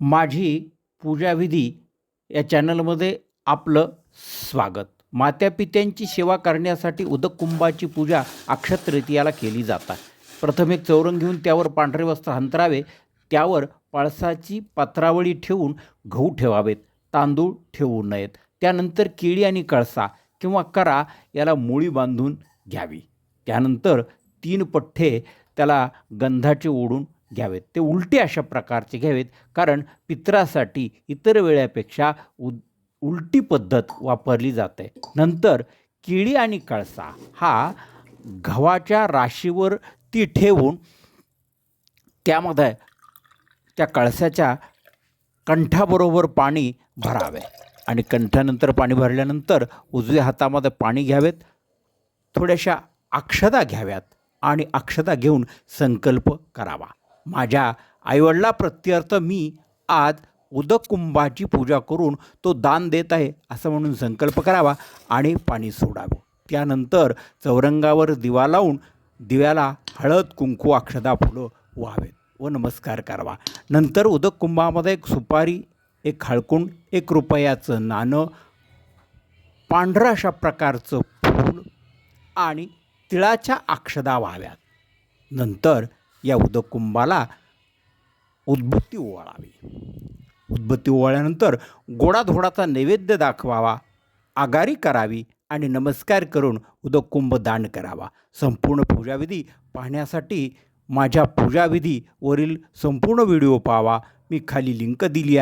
माझी पूजाविधी या चॅनलमध्ये आपलं स्वागत. मातापित्यांची सेवा करण्यासाठी उदक कुंभाची पूजा अक्षय तृतीयाला केली जातात. प्रथम एक चौरंग घेऊन त्यावर पांढरे वस्त्र अंतरावे, त्यावर पळसाची पत्रावळी ठेवून गहू ठेवावेत, तांदूळ ठेवू नयेत. त्यानंतर केळी आणि कळसा किंवा करा याला मुळी बांधून घ्यावी. त्यानंतर 3 पठ्ठे त्याला गंधाचे ओढून घ्यावेत. ते उलटे अशा प्रकारचे घ्यावेत, कारण पितरासाठी इतर वेळेपेक्षा उलटी पद्धत वापरली जाते. नंतर केळी आणि कळसा हा गव्हाच्या राशीवर ती ठेवून त्यामध्ये त्या कळसाच्या कंठाबरोबर पाणी भरावे आणि कंठानंतर पाणी भरल्यानंतर उजव्या हातामध्ये पाणी घ्यावेत, थोड्याशा अक्षता घ्याव्यात आणि अक्षता घेऊन संकल्प करावा. माझ्या आईवडिलाप्रत्यर्थ मी आज उदक कुंभाची पूजा करून तो दान देत आहे असं म्हणून संकल्प करावा आणि पाणी सोडावं. त्यानंतर चौरंगावर दिवा लावून दिव्याला हळद, कुंकू, अक्षता, फुलं व्हावेत व नमस्कार करावा. नंतर उदक कुंभामध्ये एक सुपारी, एक हळकुंड, 1 रुपयाचं नाणं, पांढरं अशा प्रकारचं फूल आणि तिळाच्या अक्षता व्हाव्यात. नंतर या उदक कुंभाला उदबत्ती ओवाळावी. उदबत्ती ओवाळल्यानंतर गोडाधोडाचा नैवेद्य दाखवावा, आगारी करावी आणि नमस्कार करून उदक कुंभ दान करावा. संपूर्ण पूजाविधी पाहण्यासाठी माझ्या पूजाविधीवरील संपूर्ण व्हिडिओ पाहावा. मी खाली लिंक दिली आहे.